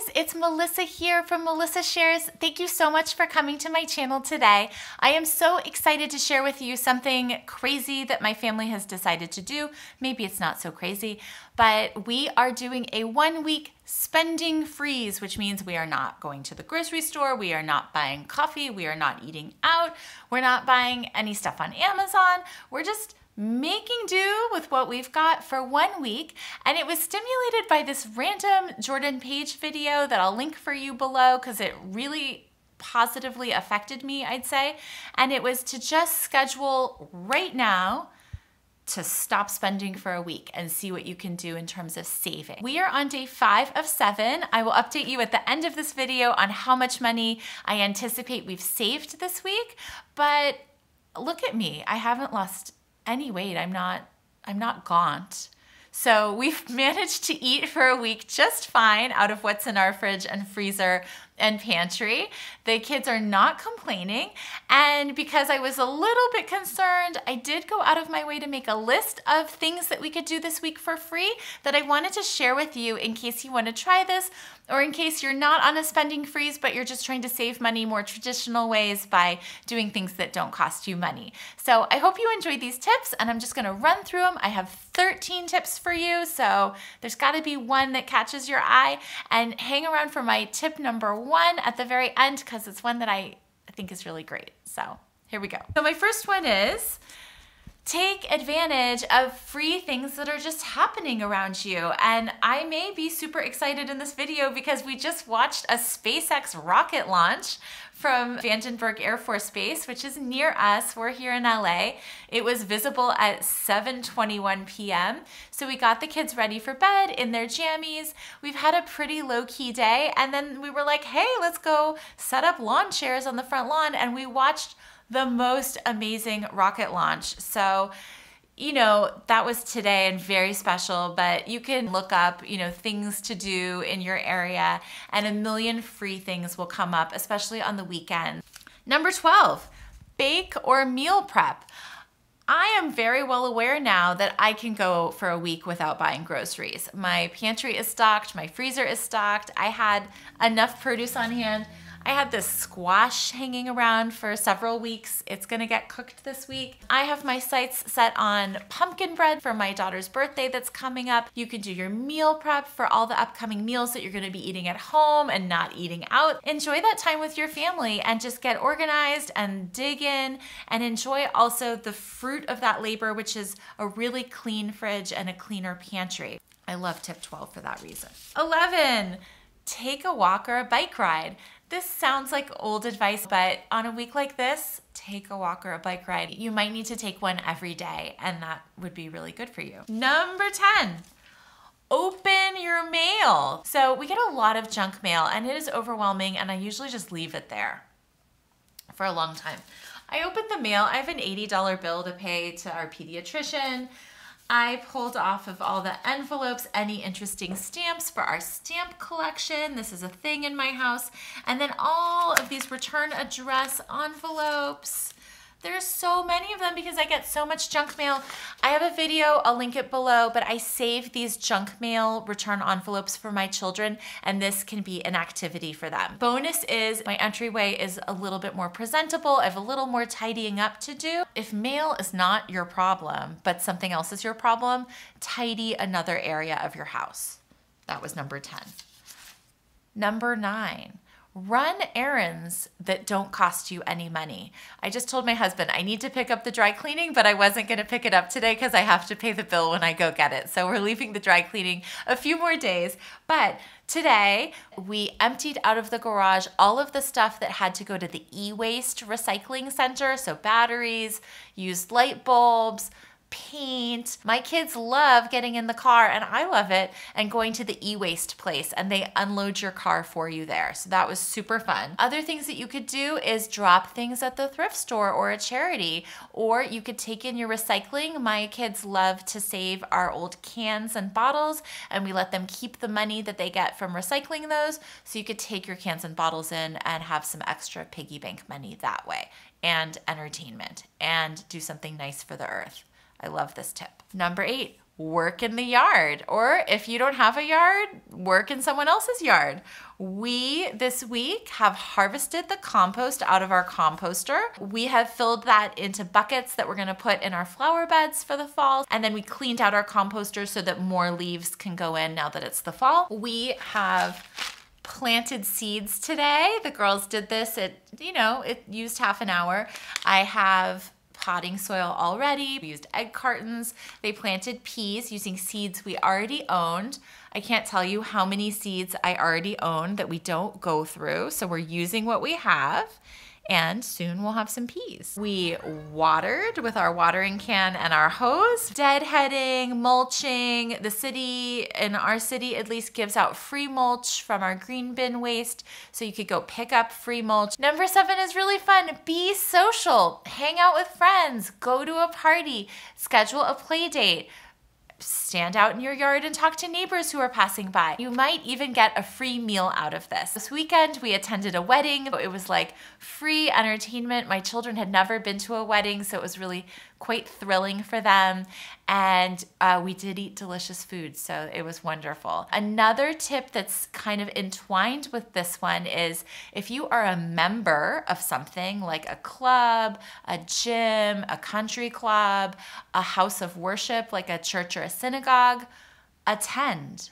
guys, it's Melissa here from Melissa Shares. Thank you so much for coming to my channel today. I am so excited to share with you something crazy that my family has decided to do. Maybe it's not so crazy, but we are doing a 1-week spending freeze, which means we are not going to the grocery store, we are not buying coffee, we are not eating out, we're not buying any stuff on Amazon, we're just making do with what we've got for 1 week. And it was stimulated by this random Jordan Page video that I'll link for you below because it really positively affected me, I'd say. And it was to just schedule right now to stop spending for a week and see what you can do in terms of saving. We are on day 5 of 7. I will update you at the end of this video on how much money I anticipate we've saved this week. But look at me, I haven't lost any weight. I'm not gaunt. So we've managed to eat for a week just fine out of what's in our fridge and freezer and pantry. The kids are not complaining. And because I was a little bit concerned, I did go out of my way to make a list of things that we could do this week for free that I wanted to share with you in case you want to try this, or in case you're not on a spending freeze, but you're just trying to save money more traditional ways by doing things that don't cost you money. So I hope you enjoyed these tips, and I'm just gonna run through them. I have 13 tips for you, so there's gotta be one that catches your eye, and hang around for my tip number 1 at the very end, because it's one that I think is really great. So here we go. So my first one is, take advantage of free things that are just happening around you. And I may be super excited in this video because we just watched a SpaceX rocket launch from Vandenberg Air Force Base, which is near us. We're here in LA. It was visible at 7:21 p.m. So we got the kids ready for bed in their jammies. We've had a pretty low-key day. And then we were like, hey, let's go set up lawn chairs on the front lawn. And we watched the most amazing rocket launch. So, you know, that was today and very special, but you can look up, you know, things to do in your area and a million free things will come up, especially on the weekend. Number 12, bake or meal prep. I am very well aware now that I can go for a week without buying groceries. My pantry is stocked, my freezer is stocked. I had enough produce on hand. I had this squash hanging around for several weeks. It's gonna get cooked this week. I have my sights set on pumpkin bread for my daughter's birthday that's coming up. You can do your meal prep for all the upcoming meals that you're gonna be eating at home and not eating out. Enjoy that time with your family and just get organized and dig in and enjoy also the fruit of that labor, which is a really clean fridge and a cleaner pantry. I love tip 12 for that reason. 11, take a walk or a bike ride. This sounds like old advice, but on a week like this, take a walk or a bike ride. You might need to take one every day, and that would be really good for you. Number 10, open your mail. So we get a lot of junk mail, and it is overwhelming, and I usually just leave it there for a long time. I opened the mail. I have an $80 bill to pay to our pediatrician. I pulled off of all the envelopes any interesting stamps for our stamp collection. This is a thing in my house. And then all of these return address envelopes. There's so many of them because I get so much junk mail. I have a video, I'll link it below, but I save these junk mail return envelopes for my children, and this can be an activity for them. Bonus is my entryway is a little bit more presentable. I have a little more tidying up to do. If mail is not your problem, but something else is your problem, tidy another area of your house. That was number 10. Number 9. Run errands that don't cost you any money. I just told my husband I need to pick up the dry cleaning, but I wasn't going to pick it up today because I have to pay the bill when I go get it. So we're leaving the dry cleaning a few more days. But today we emptied out of the garage all of the stuff that had to go to the e-waste recycling center. So batteries, used light bulbs, paint. My kids love getting in the car, and I love it, and going to the e-waste place, and they unload your car for you there. So that was super fun. Other things that you could do is drop things at the thrift store or a charity, or you could take in your recycling. My kids love to save our old cans and bottles, and we let them keep the money that they get from recycling those. So you could take your cans and bottles in and have some extra piggy bank money that way, and entertainment, and do something nice for the earth. I love this tip. Number 8, work in the yard. Or if you don't have a yard, work in someone else's yard. We, this week, have harvested the compost out of our composter. We have filled that into buckets that we're gonna put in our flower beds for the fall. And then we cleaned out our composter so that more leaves can go in now that it's the fall. We have planted seeds today. The girls did this it used half an hour. I have potting soil already. We used egg cartons. They planted peas using seeds we already owned. I can't tell you how many seeds I already own that we don't go through. So we're using what we have, and soon we'll have some peas. We watered with our watering can and our hose. Deadheading, mulching. The city, in our city at least, gives out free mulch from our green bin waste, so you could go pick up free mulch. Number 7 is really fun. Be social. Hang out with friends. Go to a party. Schedule a play date. Stand out in your yard and talk to neighbors who are passing by. You might even get a free meal out of this. This weekend, we attended a wedding. It was like free entertainment. My children had never been to a wedding, so it was really quite thrilling for them. And we did eat delicious food, so it was wonderful. Another tip that's kind of entwined with this one is if you are a member of something like a club, a gym, a country club, a house of worship like a church or a synagogue, attend.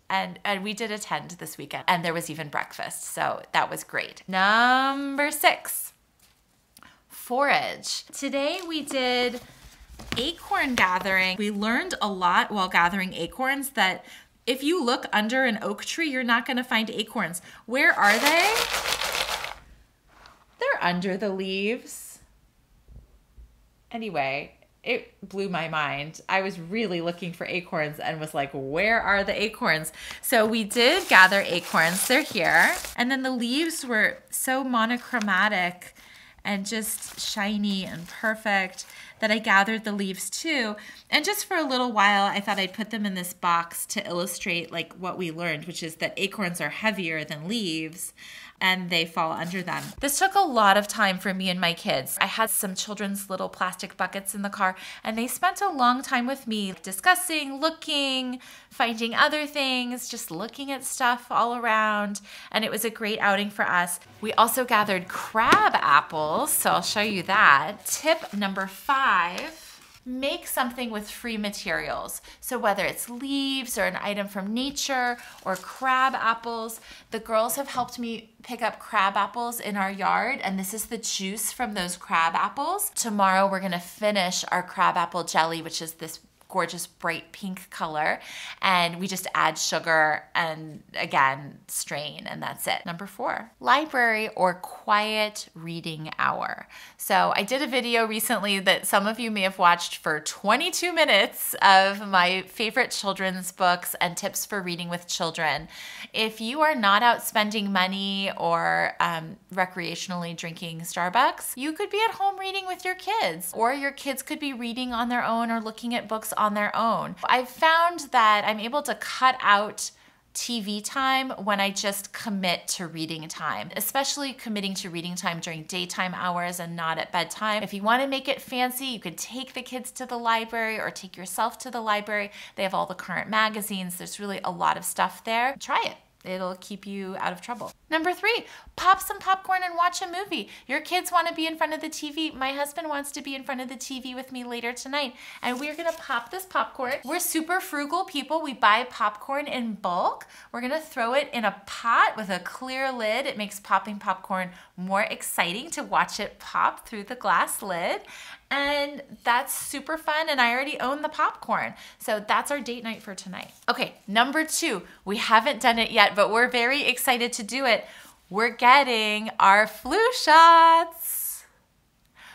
And we did attend this weekend, and there was even breakfast, so that was great. Number 6, forage. Today we did acorn gathering. We learned a lot while gathering acorns that if you look under an oak tree, you're not gonna find acorns. Where are they? They're under the leaves. Anyway, it blew my mind. I was really looking for acorns and was like, where are the acorns? So we did gather acorns. They're here. And then the leaves were so monochromatic and just shiny and perfect that I gathered the leaves too. And just for a little while, I thought I'd put them in this box to illustrate like what we learned, which is that acorns are heavier than leaves and they fall under them. This took a lot of time for me and my kids. I had some children's little plastic buckets in the car, and they spent a long time with me discussing, looking, finding other things, just looking at stuff all around, and it was a great outing for us. We also gathered crab apples, so I'll show you that. Tip number 5. Make something with free materials. So whether it's leaves or an item from nature or crab apples, the girls have helped me pick up crab apples in our yard, and this is the juice from those crab apples. Tomorrow we're gonna finish our crab apple jelly, which is this gorgeous bright pink color, and we just add sugar and again strain, and that's it. Number 4, library or quiet reading hour. So I did a video recently that some of you may have watched for 22 minutes of my favorite children's books and tips for reading with children. If you are not out spending money or recreationally drinking Starbucks, you could be at home reading with your kids, or your kids could be reading on their own or looking at books on their own. I've found that I'm able to cut out TV time when I just commit to reading time, especially committing to reading time during daytime hours and not at bedtime. If you want to make it fancy, you could take the kids to the library or take yourself to the library. They have all the current magazines. There's really a lot of stuff there. Try it. It'll keep you out of trouble. Number 3, pop some popcorn and watch a movie. Your kids want to be in front of the TV. My husband wants to be in front of the TV with me later tonight, and we're gonna pop this popcorn. We're super frugal people. We buy popcorn in bulk. We're gonna throw it in a pot with a clear lid. It makes popping popcorn more exciting to watch it pop through the glass lid. And that's super fun, and I already own the popcorn. So that's our date night for tonight. Okay, number 2, we haven't done it yet, but we're very excited to do it. We're getting our flu shots.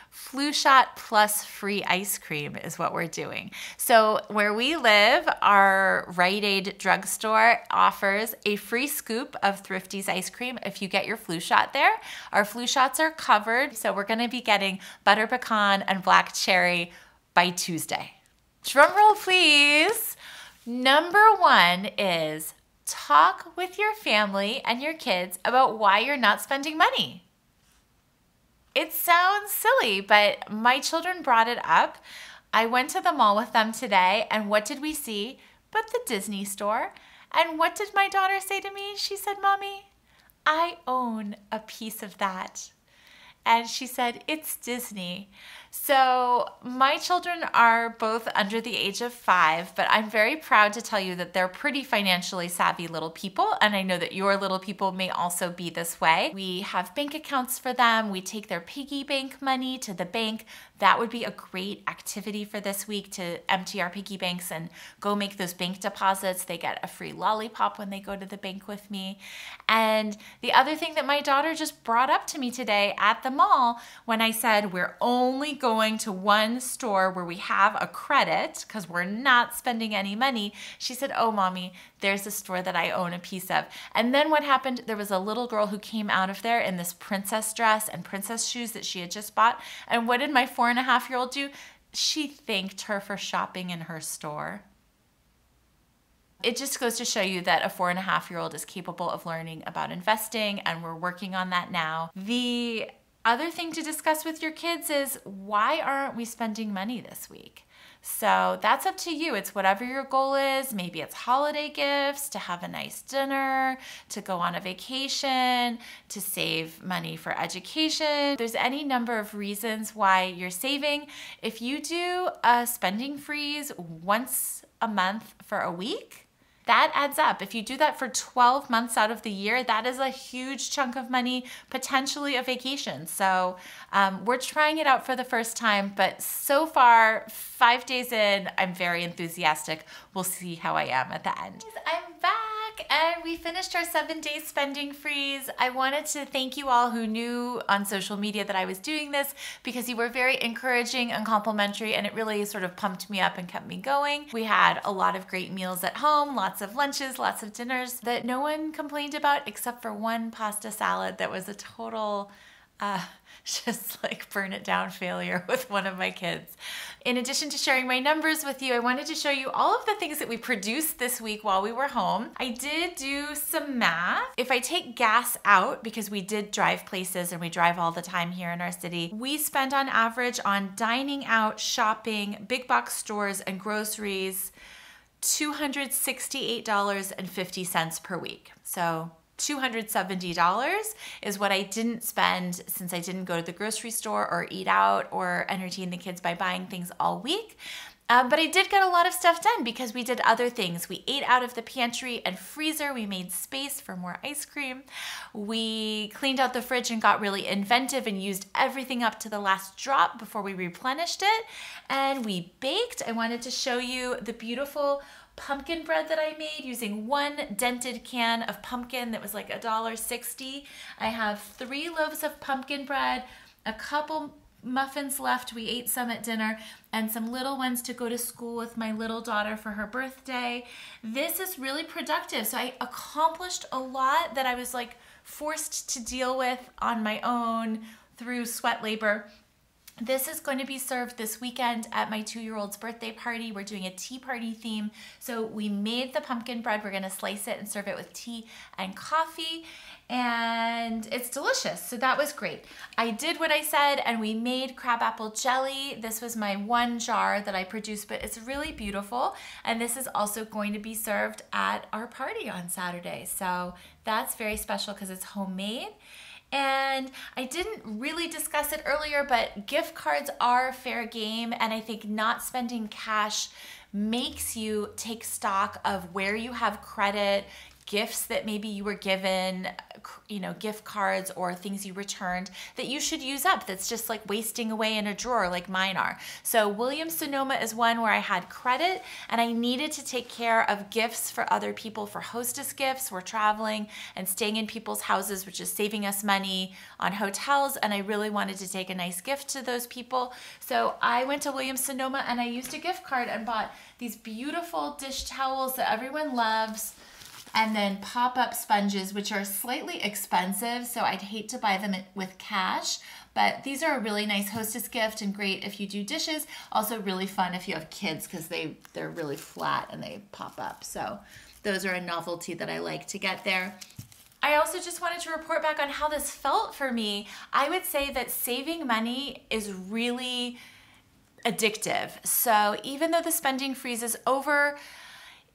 Flu shot plus free ice cream is what we're doing. So where we live, our Rite Aid drugstore offers a free scoop of Thrifty's ice cream if you get your flu shot there. Our flu shots are covered, so we're gonna be getting butter pecan and black cherry by Tuesday. Drum roll, please. Number 1 is talk with your family and your kids about why you're not spending money. It sounds silly, but my children brought it up. I went to the mall with them today, and what did we see but the Disney store? And what did my daughter say to me? She said, "Mommy, I own a piece of that." And she said, "It's Disney." So my children are both under the age of 5, but I'm very proud to tell you that they're pretty financially savvy little people. And I know that your little people may also be this way. We have bank accounts for them. We take their piggy bank money to the bank. That would be a great activity for this week, to empty our piggy banks and go make those bank deposits. They get a free lollipop when they go to the bank with me. And the other thing that my daughter just brought up to me today at the mall, when I said we're only going to one store where we have a credit because we're not spending any money, she said, "Oh, Mommy, there's a store that I own a piece of." And then what happened, there was a little girl who came out of there in this princess dress and princess shoes that she had just bought. And what did my 4.5-year-old do? She thanked her for shopping in her store. It just goes to show you that a 4.5-year-old is capable of learning about investing, and we're working on that now. The other thing to discuss with your kids is, why aren't we spending money this week? So that's up to you. It's whatever your goal is. Maybe it's holiday gifts, to have a nice dinner, to go on a vacation, to save money for education. There's any number of reasons why you're saving. If you do a spending freeze once a month for a week, that adds up. If you do that for 12 months out of the year, that is a huge chunk of money, potentially a vacation. So we're trying it out for the first time, but so far, 5 days in, I'm very enthusiastic. We'll see how I am at the end. I'm back and we finished our 7-day spending freeze. I wanted to thank you all who knew on social media that I was doing this, because you were very encouraging and complimentary, and it really sort of pumped me up and kept me going. We had a lot of great meals at home, lots of lunches, lots of dinners that no one complained about except for one pasta salad that was a total just like burn it down failure with one of my kids. In addition to sharing my numbers with you, I wanted to show you all of the things that we produced this week while we were home. I did do some math. If I take gas out, because we did drive places and we drive all the time here in our city, we spend on average on dining out, shopping, big box stores, and groceries $268.50 per week. So $270 is what I didn't spend, since I didn't go to the grocery store or eat out or entertain the kids by buying things all week. But I did get a lot of stuff done because we did other things. We ate out of the pantry and freezer. We made space for more ice cream. We cleaned out the fridge and got really inventive and used everything up to the last drop before we replenished it. And we baked. I wanted to show you the beautiful pumpkin bread that I made using one dented can of pumpkin that was like $1.60. I have 3 loaves of pumpkin bread, a couple muffins left. We ate some at dinner, and some little ones to go to school with my little daughter for her birthday. This is really productive. So I accomplished a lot that I was like forced to deal with on my own through sweat labor. This is going to be served this weekend at my 2-year-old's birthday party. We're doing a tea party theme. So we made the pumpkin bread. We're going to slice it and serve it with tea and coffee. And it's delicious. So that was great. I did what I said, and we made crabapple jelly. This was my 1 jar that I produced, but it's really beautiful. And this is also going to be served at our party on Saturday. So that's very special because it's homemade. And I didn't really discuss it earlier, but gift cards are fair game, and I think not spending cash makes you take stock of where you have credit, gifts that maybe you were given, gift cards or things you returned that you should use up, that's just like wasting away in a drawer like mine are. So Williams-Sonoma is one where I had credit and I needed to take care of gifts for other people, for hostess gifts. We're traveling and staying in people's houses, which is saving us money on hotels, and I really wanted to take a nice gift to those people. So I went to Williams-Sonoma and I used a gift card and bought these beautiful dish towels that everyone loves, and then pop-up sponges, which are slightly expensive, so I'd hate to buy them with cash, but these are a really nice hostess gift and great if you do dishes. Also really fun if you have kids, because they're really flat and they pop up. So those are a novelty that I like to get there. I also just wanted to report back on how this felt for me. I would say that saving money is really addictive. So even though the spending freeze is over,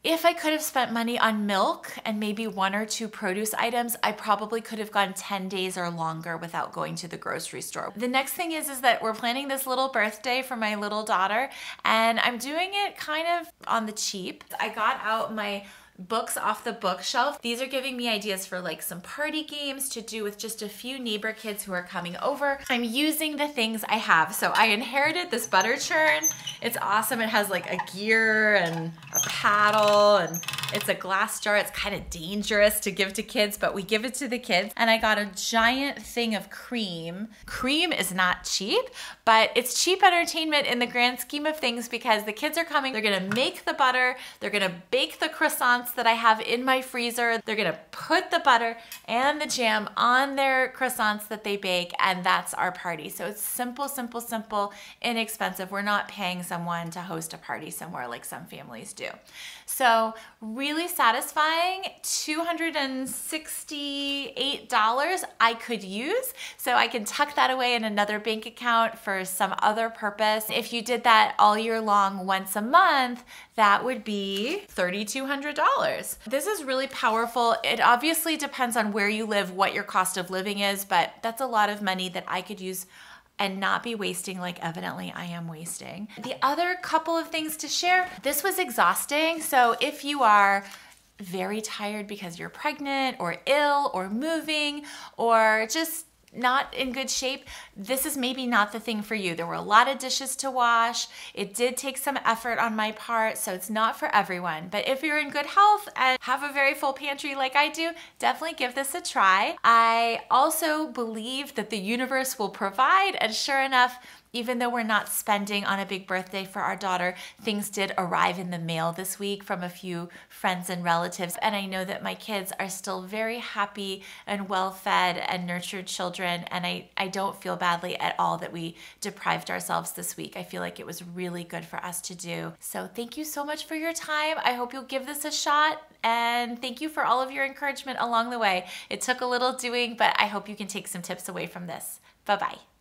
if I could have spent money on milk and maybe 1 or 2 produce items, I probably could have gone 10 days or longer without going to the grocery store. The next thing is that we're planning this little birthday for my little daughter, and I'm doing it kind of on the cheap. I got out my books off the bookshelf. These are giving me ideas for like some party games to do with just a few neighbor kids who are coming over. I'm using the things I have. So I inherited this butter churn. It's awesome. It has like a gear and a paddle, and it's a glass jar. It's kind of dangerous to give to kids, but we give it to the kids. And I got a giant thing of cream. Cream is not cheap, but it's cheap entertainment in the grand scheme of things because the kids are coming. They're gonna make the butter. They're gonna bake the croissants that I have in my freezer. They're gonna put the butter and the jam on their croissants that they bake, and that's our party. So it's simple, simple, simple, inexpensive. We're not paying someone to host a party somewhere like some families do. So really satisfying. $268 I could use, so I can tuck that away in another bank account for some other purpose. If you did that all year long once a month, that would be $3,200. This is really powerful. It obviously depends on where you live, what your cost of living is, but that's a lot of money that I could use and not be wasting like evidently I am wasting. The other couple of things to share, this was exhausting. So if you are very tired because you're pregnant or ill or moving or just not in good shape, this is maybe not the thing for you. There were a lot of dishes to wash. It did take some effort on my part, so it's not for everyone. But if you're in good health and have a very full pantry like I do, definitely give this a try. I also believe that the universe will provide, and sure enough, even though we're not spending on a big birthday for our daughter, things did arrive in the mail this week from a few friends and relatives. And I know that my kids are still very happy and well-fed and nurtured children. And I don't feel badly at all that we deprived ourselves this week. I feel like it was really good for us to do. So thank you so much for your time. I hope you'll give this a shot. And thank you for all of your encouragement along the way. It took a little doing, but I hope you can take some tips away from this. Bye-bye.